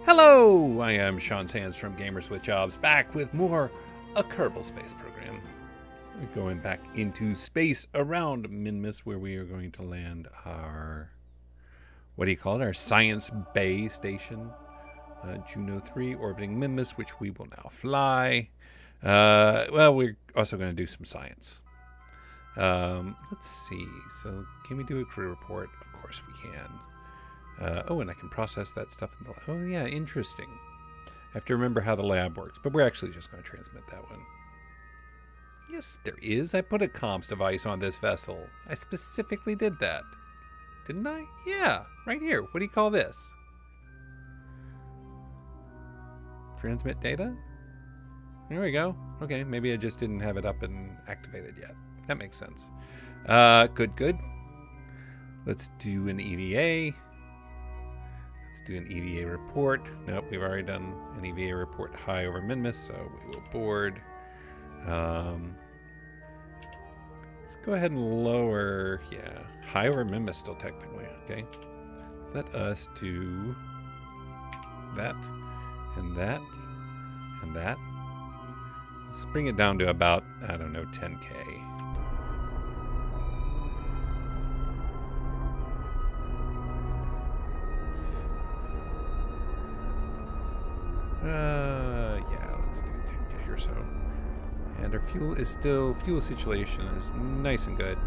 Hello, I am Sean Sands from Gamers with Jobs, back with more A Kerbal Space Program. We're going back into space around Minmus, where we are going to land our, what do you call it, our Science Bay Station, Juno 3, orbiting Minmus, which we will now fly. Well, we're also going to do some science. Let's see, so can we do a crew report? Of course we can. Oh, and I can process that stuff in the lab. Oh, yeah, interesting. I have to remember how the lab works, but we're actually just going to transmit that one. Yes, there is. I put a comms device on this vessel. I specifically did that. Didn't I? Yeah, right here. What do you call this? Transmit data? There we go. Okay, maybe I just didn't have it up and activated yet. That makes sense. Good. Let's do an EVA. Do an EVA report. Nope, we've already done an EVA report high over Minmus, so we will board. Let's go ahead and lower, high over Minmus still technically, okay? Let us do that, and that, and that. Let's bring it down to about, I don't know, 10K. Yeah, let's do 10K or so. And our fuel situation is nice and good.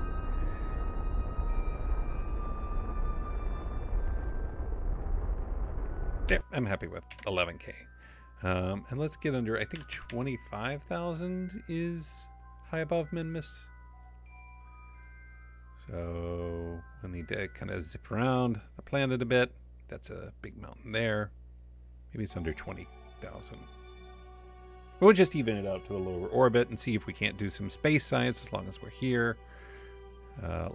There, I'm happy with 11K. And let's get under, I think 25,000 is high above Minmus. So we'll need to kind of zip around the planet a bit. That's a big mountain there. Maybe it's under 20,000. We'll just even it out to a lower orbit and see if we can't do some space science as long as we're here.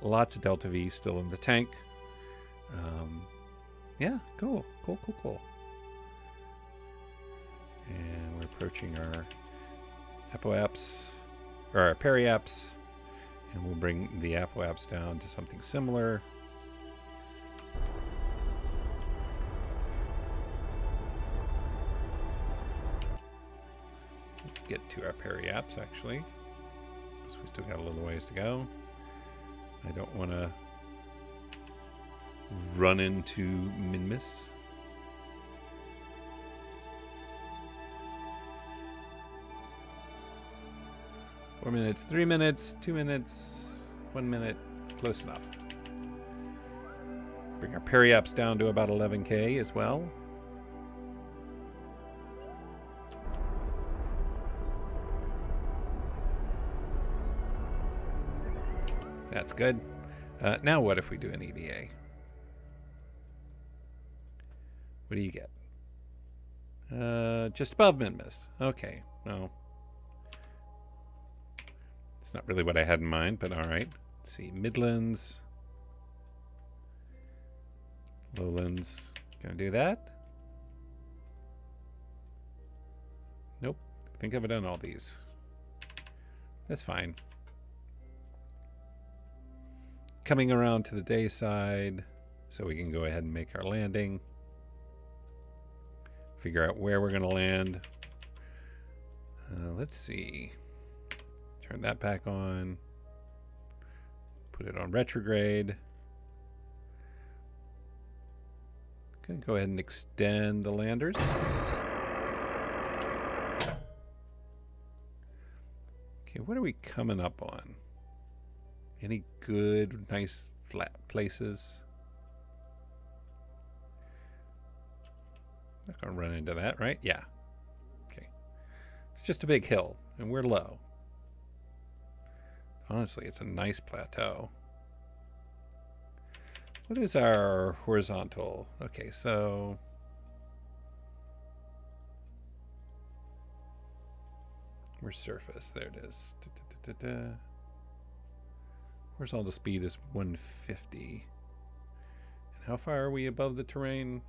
Lots of Delta V still in the tank. Yeah, cool. And we're approaching our apoaps, or our periaps, and we'll bring the apoaps down to something similar. Get to our periaps actually, because we still got a little ways to go. I don't want to run into Minmus. Four minutes, 3 minutes, 2 minutes, 1 minute, close enough. Bring our periaps down to about 11K as well. That's good. Now what if we do an EVA? What do you get? Just above Minmus. Okay. No. It's not really what I had in mind, but all right. Let's see. Midlands. Lowlands. Gonna do that? Nope. I think I've done all these. That's fine. Coming around to the day side so we can go ahead and make our landing. Figure out where we're going to land. Let's see. Turn that back on. Put it on retrograde. Going to go ahead and extend the landers. Okay, what are we coming up on? Any good, nice, flat places? Not gonna run into that, right? Yeah. Okay. It's just a big hill, and we're low. Honestly, it's a nice plateau. What is our horizontal? Okay, so where's surface? There it is. Horizontal speed is 150. And how far are we above the terrain?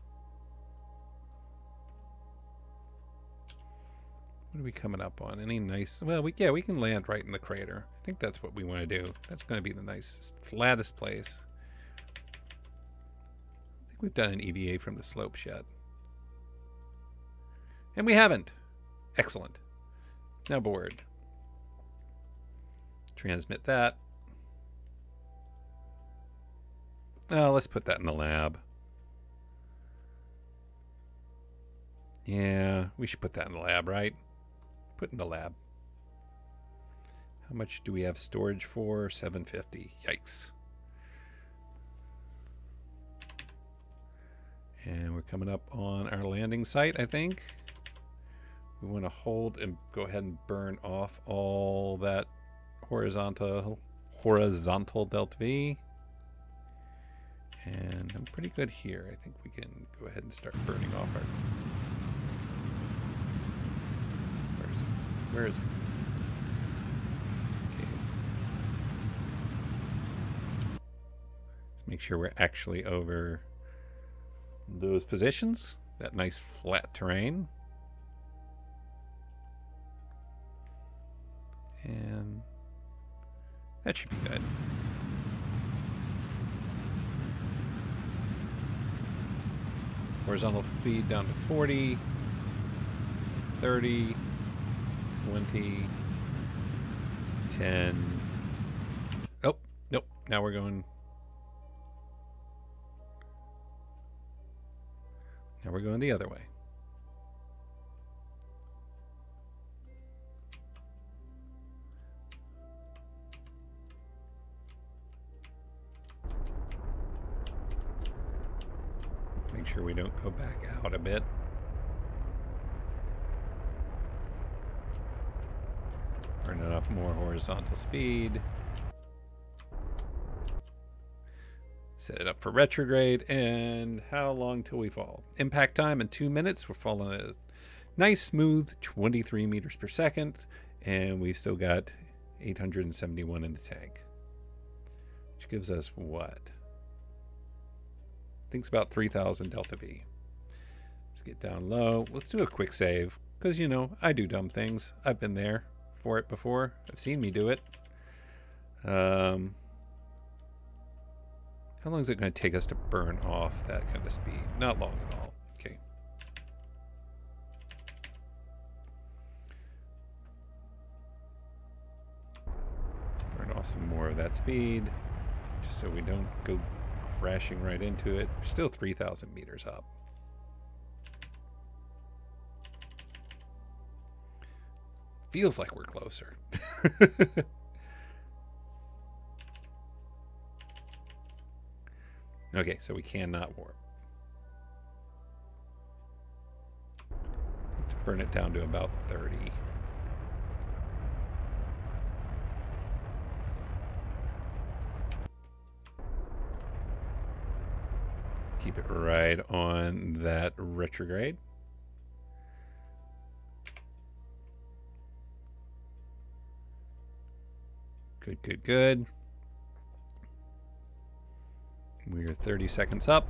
What are we coming up on? Any nice... Well, we can land right in the crater. I think that's what we want to do. That's going to be the nicest, flattest place. I think we've done an EVA from the slopes yet. And we haven't. Excellent. Now board. Transmit that. Oh, let's put that in the lab. Yeah, we should put that in the lab, right? Put in the lab. How much do we have storage for? 750. Yikes. And we're coming up on our landing site, I think. We want to hold and go ahead and burn off all that horizontal delta V. And I'm pretty good here. I think we can go ahead and start burning off our... Where is it? Where is it? Okay. Let's make sure we're actually over those positions. That nice flat terrain. And that should be good. Horizontal speed down to 40, 30, 20, 10. Oh, nope. Now we're going. Now we're going the other way. Make sure we don't go back out a bit. Burn enough more horizontal speed. Set it up for retrograde. And how long till we fall? Impact time in 2 minutes. We're falling at a nice smooth 23 meters per second. And we've still got 871 in the tank. Which gives us what? I think it's about 3,000 delta V. Let's get down low. Let's do a quick save. Because, you know, I do dumb things. I've been there for it before. I've seen me do it. How long is it going to take us to burn off that kind of speed? Not long at all. Okay. Burn off some more of that speed. Just so we don't go crashing right into it. We're still 3,000 meters up. Feels like we're closer. Okay, so we cannot warp. Let's burn it down to about 30. Keep it right on that retrograde. Good, good, good. We're 30 seconds up.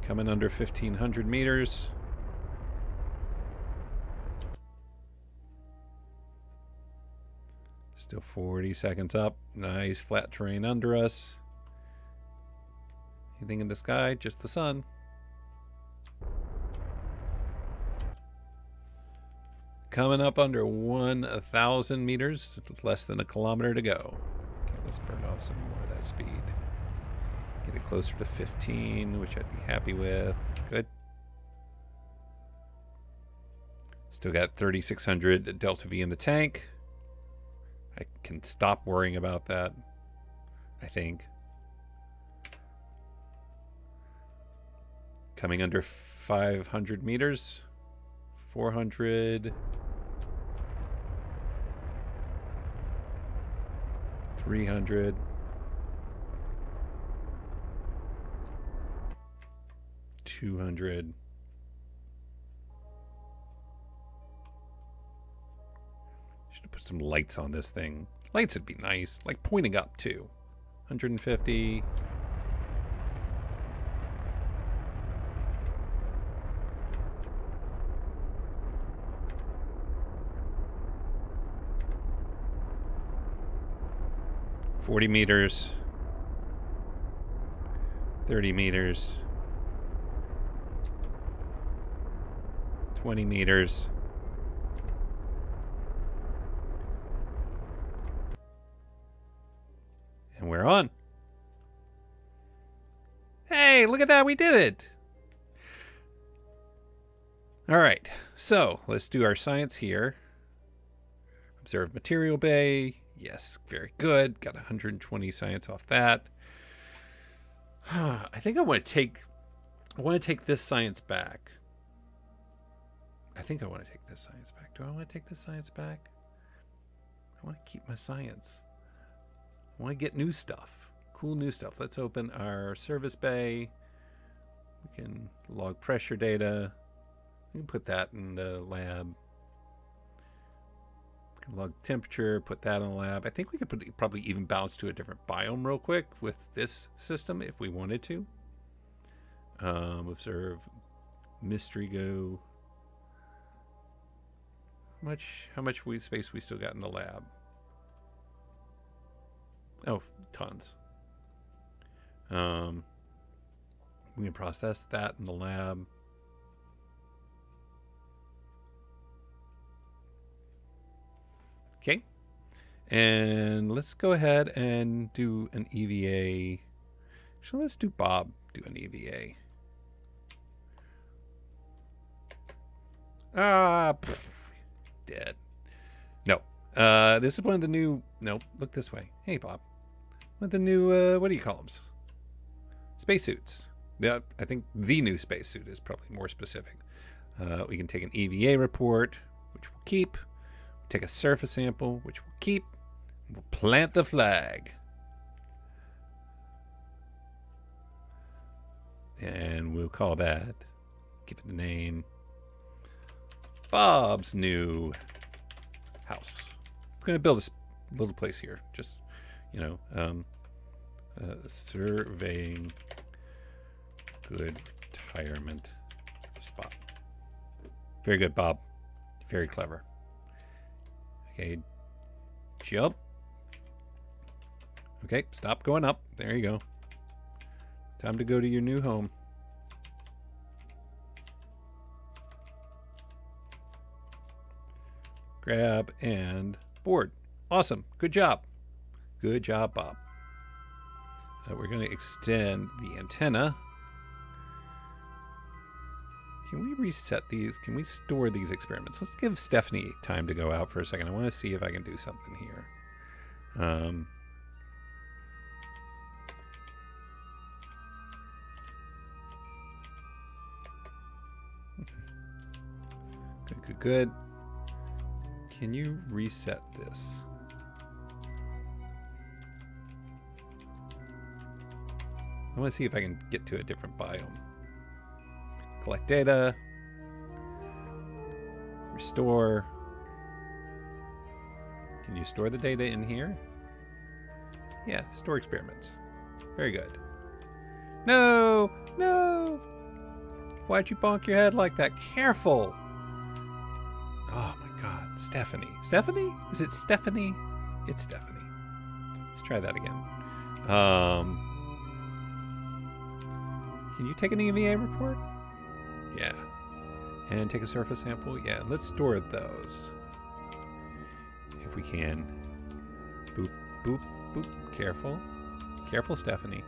Coming under 1,500 meters. Still 40 seconds up. Nice flat terrain under us. Anything in the sky? Just the sun. Coming up under 1,000 meters. Less than a kilometer to go. Okay, let's burn off some more of that speed. Get it closer to 15, which I'd be happy with. Good. Still got 3,600 delta V in the tank. I can stop worrying about that, I think. Coming under 500 meters. 400. 300. 200. Should have put some lights on this thing. Lights would be nice, like pointing up too. 150. $40 meters. 30 meters. 20 meters. And we're on. Hey, look at that. We did it. All right. So let's do our science here. Observe material bay. Yes, very good. Got 120 science off that. I think I want to take this science back. I think I want to take this science back. Do I want to take this science back? I want to keep my science. I want to get new stuff. Cool new stuff. Let's open our service bay. We can log pressure data. We can put that in the lab. We can log temperature, put that in the lab. I think we could probably even bounce to a different biome real quick with this system if we wanted to. Observe mystery go. How much space we still got in the lab? Oh, tons. We can process that in the lab. Okay. And let's go ahead and do an EVA. Actually, let's do Bob do an EVA. Dead. No. This is one of the new... Nope, look this way. Hey, Bob. One of the new, what do you call them? Spacesuits. Yeah, I think the new spacesuit is probably more specific. We can take an EVA report, which we'll keep. Take a surface sample, which we'll keep. We'll plant the flag. And we'll call that, give it a name, Bob's new house. I'm going to build a little place here. Just, you know, surveying good retirement spot. Very good, Bob. Very clever. Okay, jump. Okay, stop going up. There you go. Time to go to your new home. Grab and board. Awesome. Good job. Good job, Bob. We're going to extend the antenna. Can we reset these? Can we store these experiments? Let's give Stephanie time to go out for a second. I want to see if I can do something here. Good. Can you reset this? I want to see if I can get to a different biome. Collect data. Restore. Can you store the data in here? Yeah, store experiments. Very good. No! No! Why'd you bonk your head like that? Careful! Oh my god. Stephanie. Stephanie? Is it Stephanie? It's Stephanie. Let's try that again. Can you take an EVA report? Yeah. And take a surface sample? Yeah. Let's store those. If we can. Boop, boop, boop. Careful. Careful, Stephanie.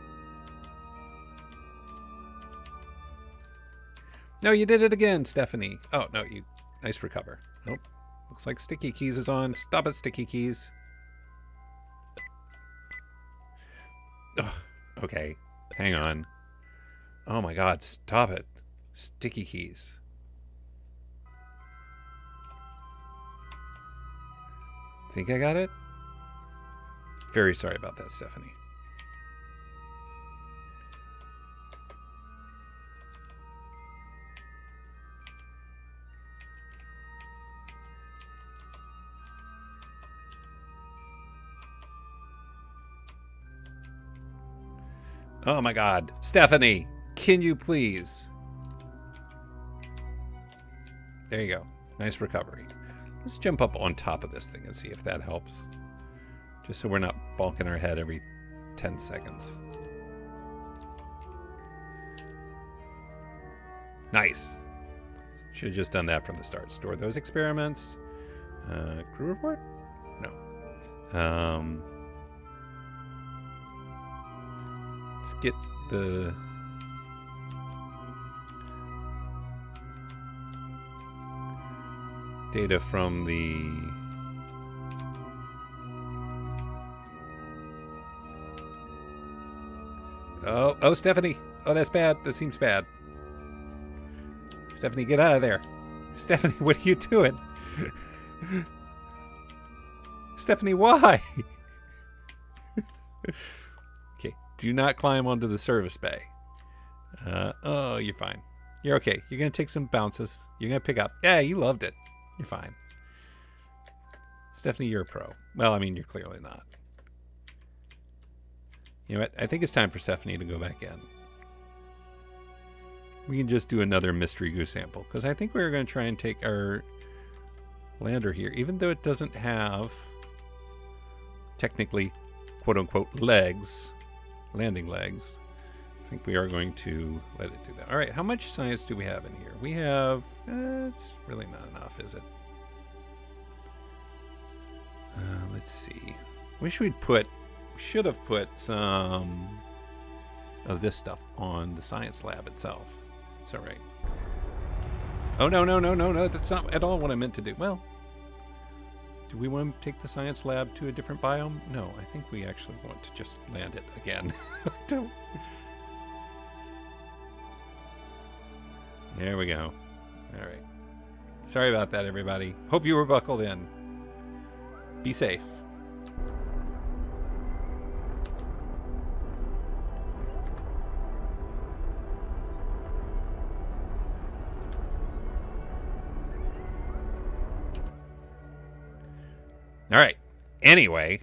No, you did it again, Stephanie. Oh, no, you... Nice recover. Nope. Looks like Sticky Keys is on. Stop it, Sticky Keys. Ugh. Okay. Hang on. Oh my god, stop it. Sticky Keys. Think I got it? Very sorry about that, Stephanie. Oh my god. Stephanie, can you please? There you go. Nice recovery. Let's jump up on top of this thing and see if that helps. Just so we're not bonking our head every 10 seconds. Nice. Should have just done that from the start. Store those experiments. Crew report? No. Let's get the... data from the... Oh, Stephanie. Oh, that's bad. That seems bad. Stephanie, get out of there. Stephanie, what are you doing? Stephanie, why? Okay, do not climb onto the service bay. Oh, you're fine. You're okay. You're going to take some bounces. You're going to pick up. Yeah, you loved it. You're fine. Stephanie, you're a pro. Well, I mean, you're clearly not. You know what? I think it's time for Stephanie to go back in. We can just do another mystery goo sample, because I think we're going to try and take our lander here, even though it doesn't have technically quote-unquote legs, landing legs. I think we are going to let it do that. All right, how much science do we have in here? We have, it's really not enough, is it? Let's see. Wish we'd put, should have put some of this stuff on the science lab itself. It's all right. Oh, no. That's not at all what I meant to do. Well, do we want to take the science lab to a different biome? No, I think we actually want to just land it again. There we go. All right. Sorry about that, everybody. Hope you were buckled in. Be safe. All right. Anyway.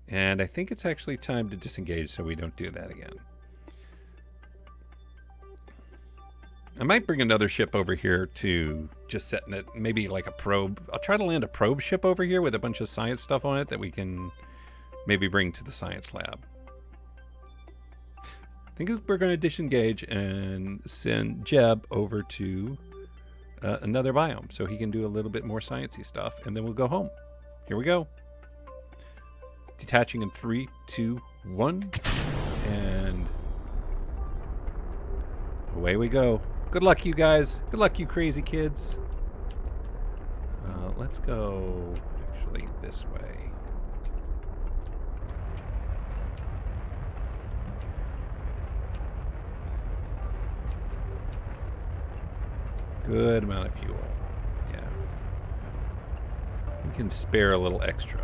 And I think it's actually time to disengage so we don't do that again. I might bring another ship over here to just set in it, maybe like a probe. I'll try to land a probe ship over here with a bunch of science stuff on it that we can maybe bring to the science lab. I think we're going to disengage and send Jeb over to another biome so he can do a little bit more sciencey stuff, and then we'll go home. Here we go. Detaching in 3, 2, 1, and away we go. Good luck, you guys. Good luck, you crazy kids. Let's go actually this way. Good amount of fuel. Yeah. We can spare a little extra.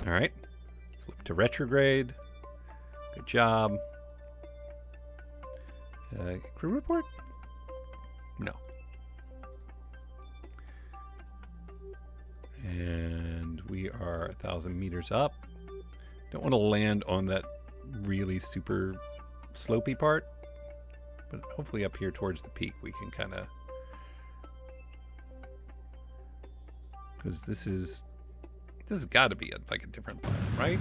All right, flip to retrograde. Good job. Crew report? No. And we are 1,000 meters up. Don't want to land on that really super slopey part, but hopefully up here towards the peak we can kind of, because this has got to be like a different planet, right?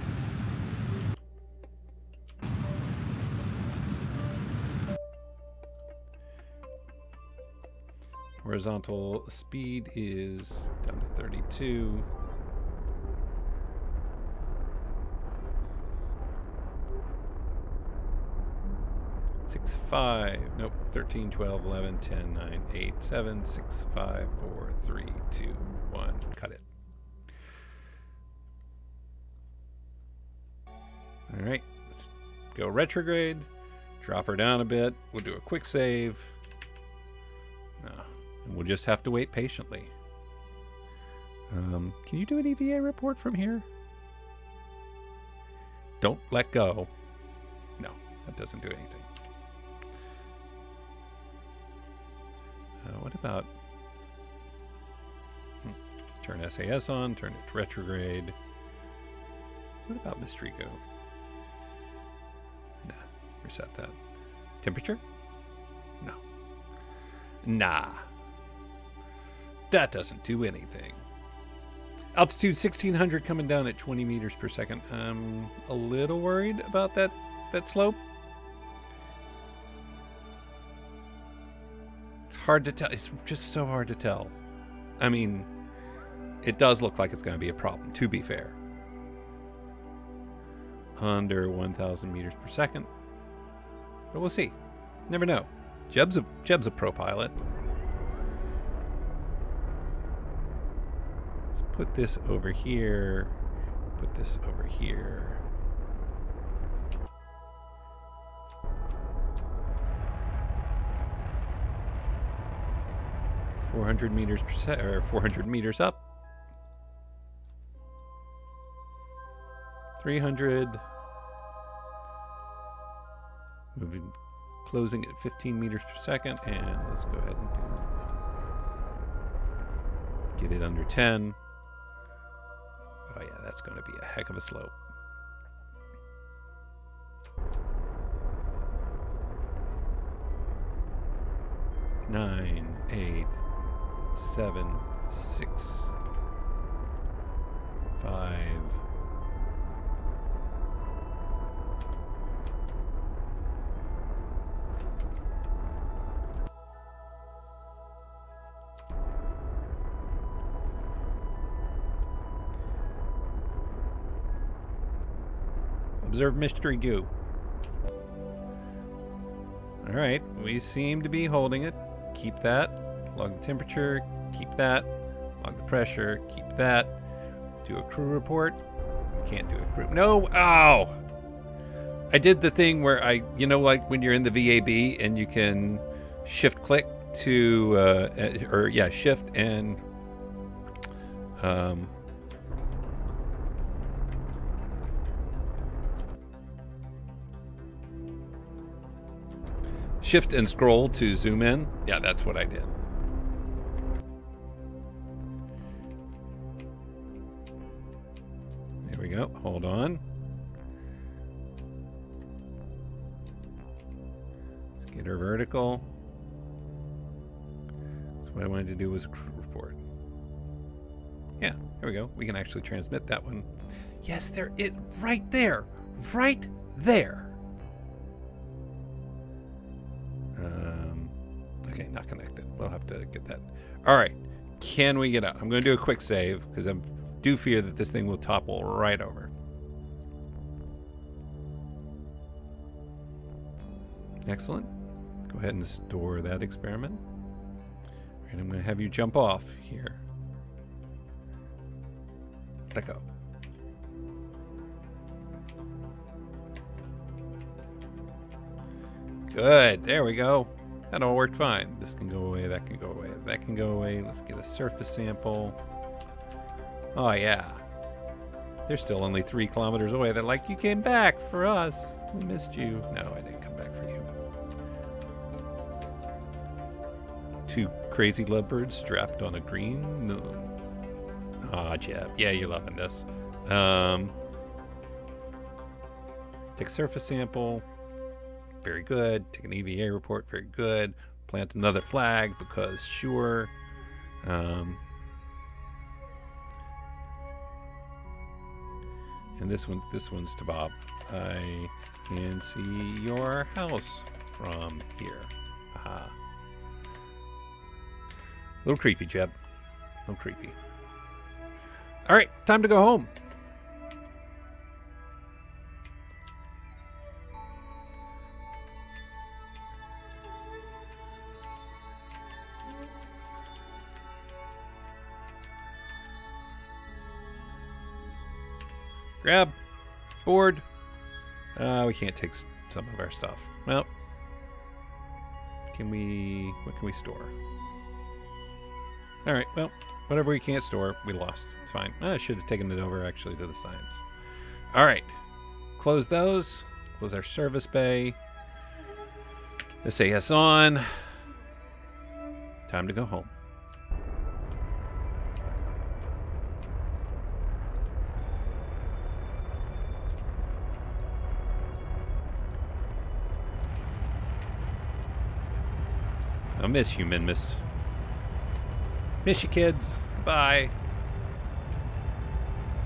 Horizontal speed is down to 32. Six, 5, nope, 13, 12, 11, 10, 9, 8, 7, 6, 5, 4, 3, 2, 1. Cut it. All right, let's go retrograde, drop her down a bit. We'll do a quick save. And we'll just have to wait patiently. Can you do an EVA report from here? Don't let go. No, that doesn't do anything. What about... turn SAS on, turn it to retrograde. What about Mystery Go? Nah, reset that. Temperature? No. Nah. That doesn't do anything. Altitude 1600 coming down at 20 meters per second. I'm a little worried about that slope. It's hard to tell. It's just so hard to tell. I mean, it does look like it's going to be a problem, to be fair. Under 1,000 meters per second. But we'll see. Never know. Jeb's a pro pilot. Let's put this over here. Put this over here. .400 meters per second, or 400 meters up. 300. Moving, closing at 15 meters per second, and let's go ahead and get it under 10. Oh yeah, that's going to be a heck of a slope. Nine, 8, 7, 6, 5. Observe mystery goo. All right, we seem to be holding it. Keep that. Log the temperature. Keep that. Log the pressure. Keep that. Do a crew report. Can't do a crew. No! Ow! I did the thing where like when you're in the VAB and you can shift click to, shift and, shift and scroll to zoom in. Yeah, that's what I did. There we go. Hold on. Let's get her vertical. So what I wanted to do was a crew report. Yeah, here we go. We can actually transmit that one. Yes, right there. Right there. Okay, not connected. We'll have to get that. All right, can we get out? I'm going to do a quick save because I do fear that this thing will topple right over. Excellent. Go ahead and store that experiment. And I'm going to have you jump off here. Let go. Good. There we go. That all worked fine. This can go away. That can go away. That can go away. Let's get a surface sample. Oh, yeah. They're still only 3 kilometers away. They're like, you came back for us. We missed you. No, I didn't come back for you. 2 crazy lovebirds strapped on a green moon. Aw, Jeb. Yeah, you're loving this. Take a surface sample. Very good. Take an EVA report. Very good. Plant another flag because sure. And this one's to Bob. I can see your house from here. Aha. A little creepy, Jeb. A little creepy. All right, time to go home. Grab. Board. We can't take some of our stuff. Well, what can we store? All right, well, whatever we can't store, we lost. It's fine. I should have taken it over, actually, to the science. All right. Close those. Close our service bay. SAS on. Time to go home. I'll miss you, Minmus. Miss you, kids. Goodbye.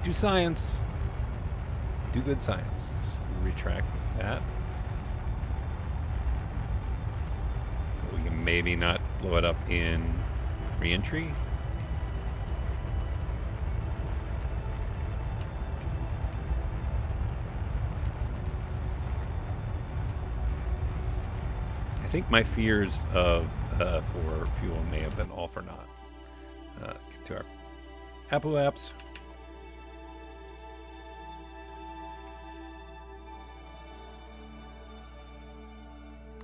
Do science. Do good science. Let's retract that. So we can maybe not blow it up in Reentry. I think my fears of for fuel may have been all for naught. Get to our Apple apps.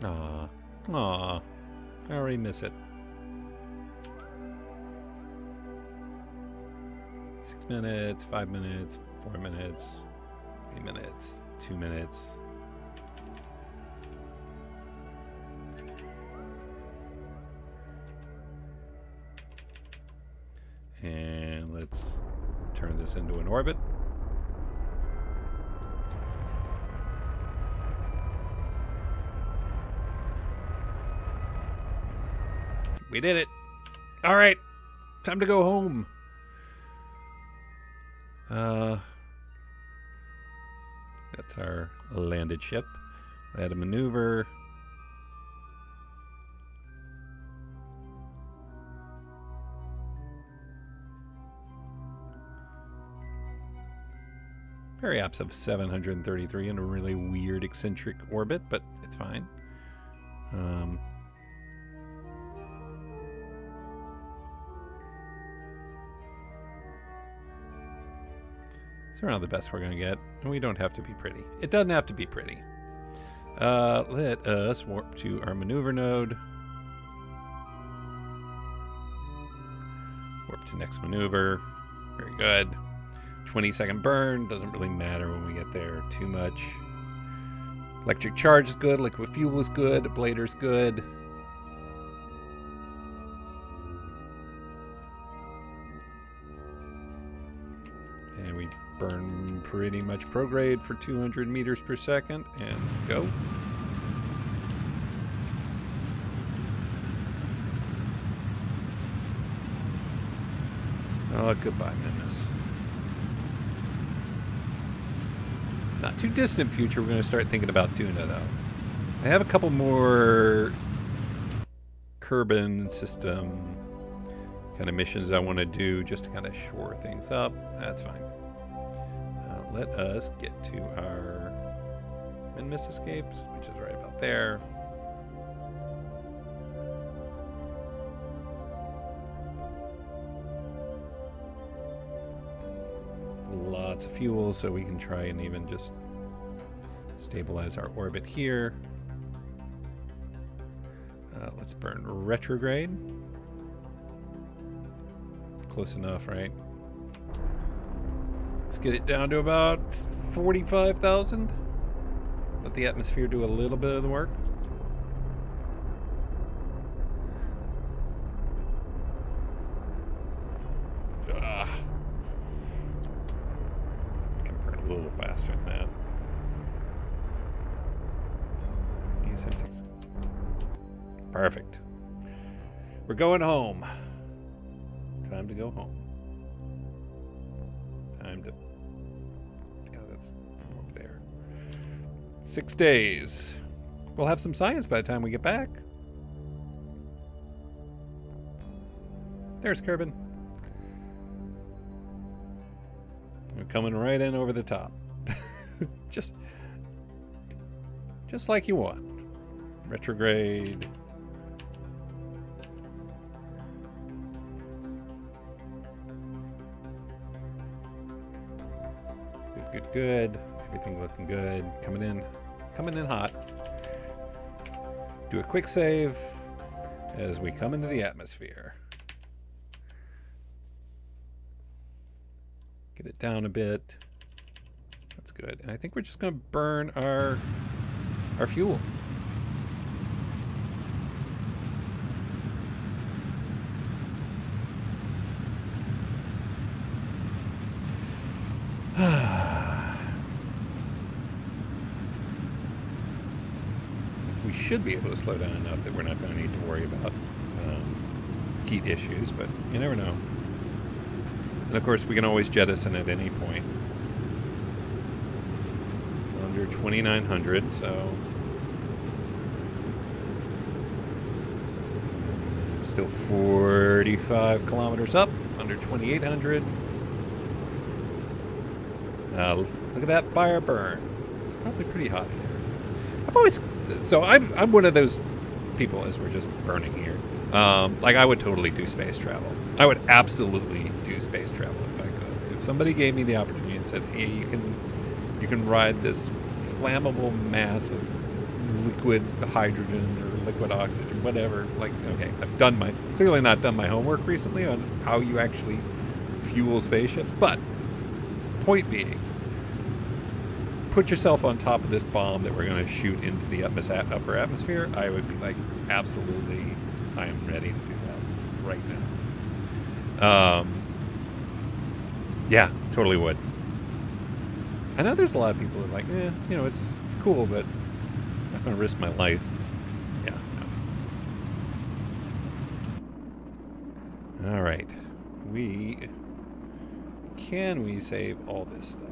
Aw, I already miss it. 6 minutes, 5 minutes, 4 minutes, 3 minutes, 2 minutes. And let's turn this into an orbit. We did it. All right. Time to go home. That's our landed ship. Add a maneuver. Periaps of 733 in a really weird eccentric orbit, but it's fine. It's around the best we're going to get, and we don't have to be pretty. It doesn't have to be pretty. Let us warp to our maneuver node. Warp to next maneuver. Very good. 20-second burn. Doesn't really matter when we get there too much. Electric charge is good. Liquid fuel is good. Ablator's good. And we burn pretty much prograde for 200 meters per second. And go. Oh, goodbye, Minmus. Not too distant future, we're going to start thinking about Duna, though. I have a couple more Kerbal system kind of missions I want to do just to kind of shore things up. That's fine. Let us get to our Minmus escapes, which is right about there. Lots of fuel, so we can try and even just stabilize our orbit here. Let's burn retrograde. Close enough, right? Let's get it down to about 45,000. Let the atmosphere do a little bit of the work. I can burn a little faster than that. Use M6. Perfect. We're going home. Time to go home. Time to... Yeah, that's up there. 6 days. We'll have some science by the time we get back. There's Kerbal. We're coming right in over the top. just like you want. Retrograde. Good. Everything looking good. Coming in hot. Do a quick save as we come into the atmosphere. Get it down a bit. That's good. And I think we're just going to burn our fuel. We should be able to slow down enough that we're not going to need to worry about heat issues, but you never know. And of course, we can always jettison at any point. Under 2,900, so still 45 kilometers up, under 2,800. Look at that fire burn. It's probably pretty hot here. I'm one of those people, as we're just burning here. Like, I would totally do space travel. I would absolutely do space travel if I could. If somebody gave me the opportunity and said, hey, you can ride this flammable mass of liquid hydrogen or liquid oxygen, whatever. Like, okay, I've clearly not done my homework recently on how you actually fuel spaceships, but point being, put yourself on top of this bomb that we're going to shoot into the upper atmosphere. I would be like, absolutely, I am ready to do that right now. Yeah, totally would. I know there's a lot of people who are like, it's cool, but I'm not going to risk my life. Yeah, no. All right. Can we save all this stuff?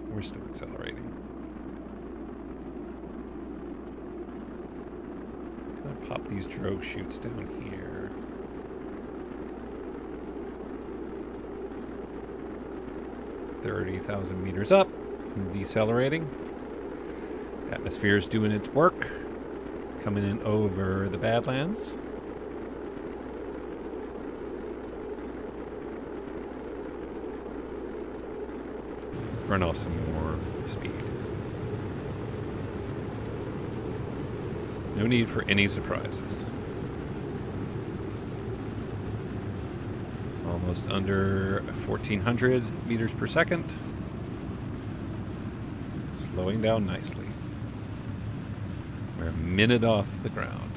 We're still accelerating. I'm going to pop these drogue chutes down here. $30,000 meters up and decelerating. Atmosphere is doing its work. Coming in over the Badlands. Let's burn off some more speed. No need for any surprises. Almost under 1,400 meters per second. Slowing down nicely. We're a minute off the ground.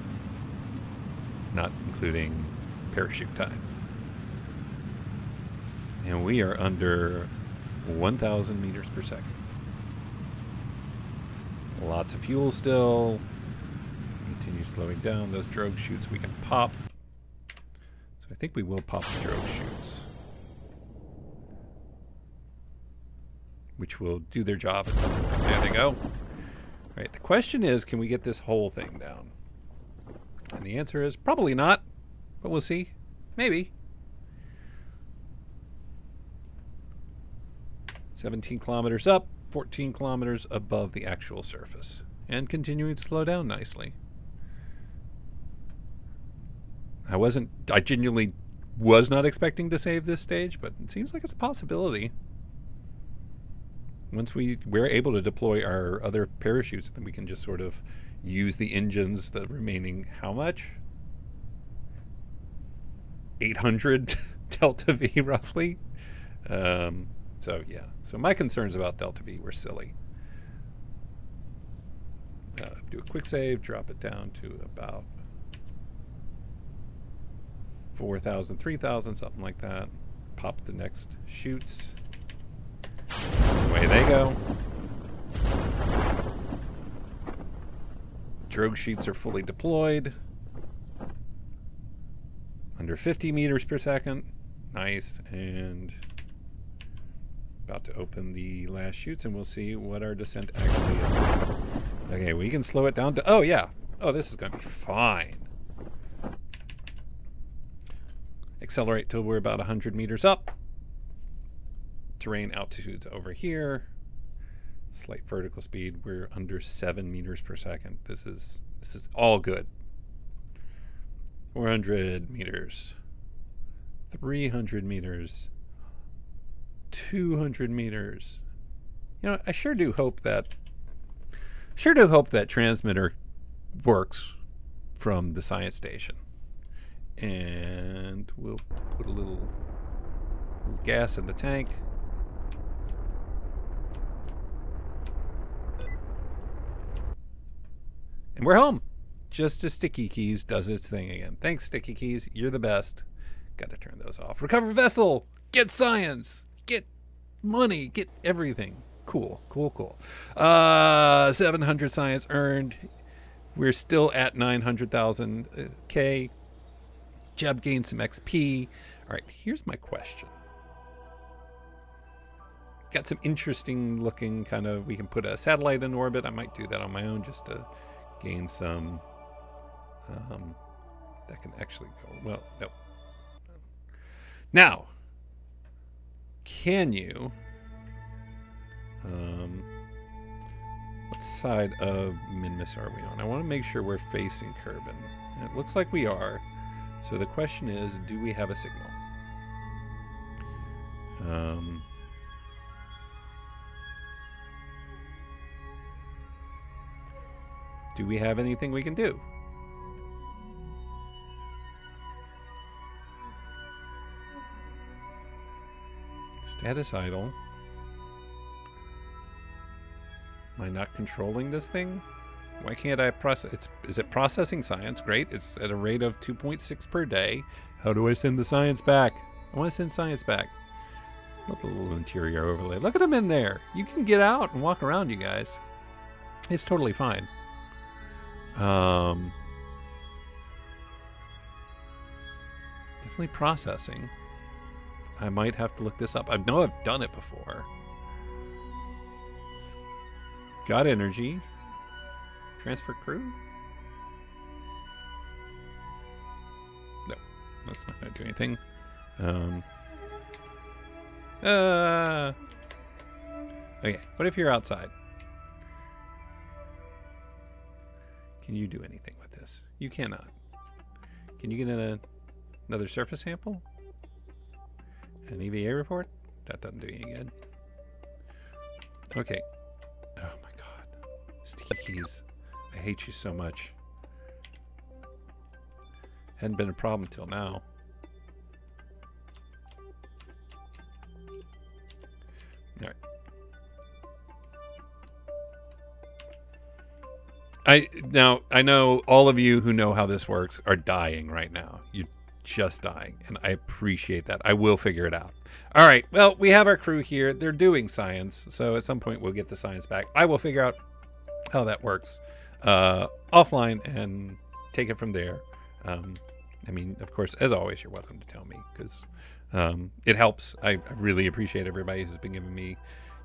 Not including parachute time. And we are under 1,000 meters per second. Lots of fuel still. Continue slowing down. Those drogue chutes we can pop. So I think we will pop the drogue chutes, which will do their job at some point. There they go. All right, the question is, can we get this whole thing down? And the answer is probably not, but we'll see. Maybe. 17 kilometers up, 14 kilometers above the actual surface, and continuing to slow down nicely. I genuinely was not expecting to save this stage, but it seems like it's a possibility. Once we're able to deploy our other parachutes, then we can just sort of use the engines, the remaining, how much? 800 Delta V, roughly. So, yeah. So my concerns about Delta V were silly. Do a quick save, drop it down to about 4,000, 3,000, something like that. Pop the next chutes. Away they go. Drogue chutes are fully deployed. Under 50 meters per second. Nice. And about to open the last chutes, and we'll see what our descent actually is. Okay, we can slow it down to... Oh, yeah. Oh, this is going to be fine. Accelerate till we're about 100 meters up. Terrain altitudes over here. Slight vertical speed. We're under 7 meters per second. This is all good. 400 meters. 300 meters. 200 meters. You know, I sure do hope that transmitter works from the science station. And we'll put a little gas in the tank. And we're home. Just as Sticky Keys does its thing again. Thanks, Sticky Keys. You're the best. Gotta turn those off. Recover vessel. Get science. Get money. Get everything. Cool. 700 science earned. We're still at 900,000 K. Jeb gained some XP. All right, here's my question. Got some interesting looking kind of, we can put a satellite in orbit. I might do that on my own just to gain some, that can actually go, well, no. Now, can you, what side of Minmus are we on? I want to make sure we're facing Kerbal. It looks like we are. So the question is, do we have a signal? Do we have anything we can do? Status idle. Am I not controlling this thing? Why can't I process? Is it processing science? Great. It's at a rate of 2.6 per day. How do I send the science back? I want to send science back. Look at the little interior overlay. Look at him in there. You can get out and walk around, you guys. It's totally fine. Definitely processing. I might have to look this up. I know I've done it before. Got energy. Transfer crew? No, that's not going to do anything. Okay, what if you're outside? Can you do anything with this? You cannot. Can you get another surface sample? An EVA report? That doesn't do any good. Okay. Oh my god. Sticky keys. I hate you so much. Hadn't been a problem until now. Alright. I know all of you who know how this works are dying right now. You're just dying, and I appreciate that. I will figure it out. All right, well, we have our crew here. They're doing science, so at some point we'll get the science back. I will figure out how that works offline and take it from there. I mean, of course, as always, you're welcome to tell me, because it helps. I really appreciate everybody who's been giving me,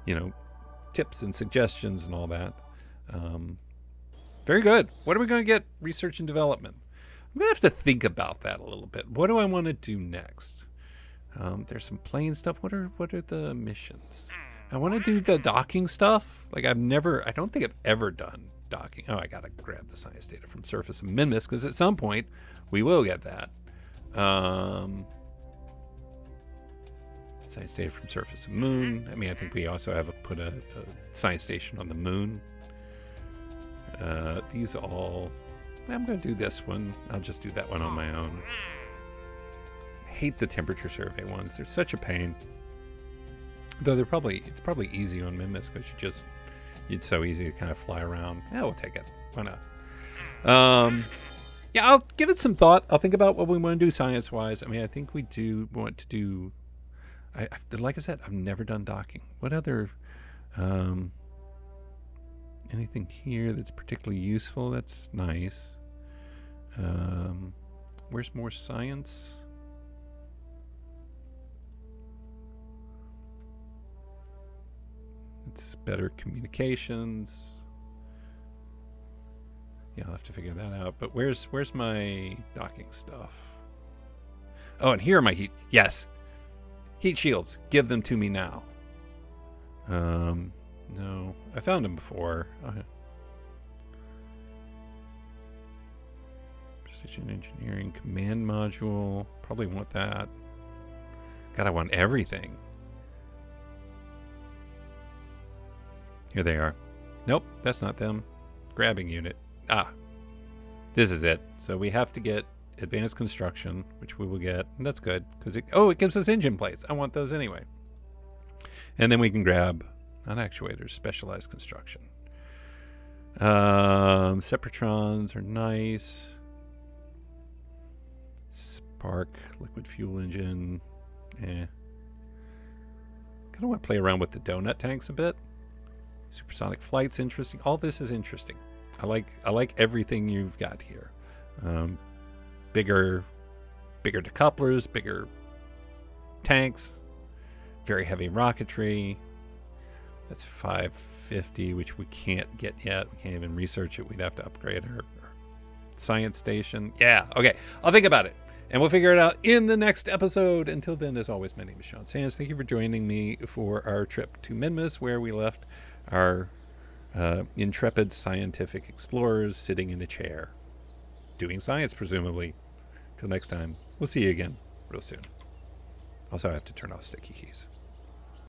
you know, tips and suggestions and all that. Very good. What are we going to get? Research and development. I'm going to have to think about that a little bit. What do I want to do next? There's some plane stuff. What are the missions? I want to do the docking stuff. Like I don't think I've ever done docking. Oh, I got to grab the science data from Surface and Minmus, because at some point we will get that. Science data from Surface and Moon. I mean, I think we also have put a science station on the moon. These all... I'm going to do this one. I'll just do that one on my own. I hate the temperature survey ones. They're such a pain. Though it's probably easy on Minmus, because it's so easy to kind of fly around. Yeah, we'll take it. Why not? Yeah, I'll give it some thought. I'll think about what we want to do science-wise. I mean, I think we do want to do... like I said, I've never done docking. What other... anything here that's particularly useful? That's nice. Where's more science? It's better communications. Yeah, I'll have to figure that out. But where's my docking stuff? Oh, and here are my heat. Yes. Heat shields. Give them to me now. No. I found them before. Okay. Precision engineering command module. Probably want that. God, I want everything. Here they are. Nope, that's not them. Grabbing unit. Ah, this is it. So we have to get advanced construction, which we will get. And that's good, because it gives us engine plates. I want those anyway. And then we can grab, not actuators, specialized construction. Separatrons are nice. Spark, liquid fuel engine. Kind of want to play around with the donut tanks a bit. Supersonic flight's interesting. All this is interesting. I like everything you've got here. Bigger decouplers, bigger tanks, very heavy rocketry. That's 550, which we can't get yet. We can't even research it. We'd have to upgrade our science station. Yeah, okay. I'll think about it. And we'll figure it out in the next episode. Until then, as always, my name is Sean Sands. Thank you for joining me for our trip to Minmus, where we left our intrepid scientific explorers sitting in a chair, doing science, presumably. Till next time, we'll see you again real soon. Also, I have to turn off sticky keys.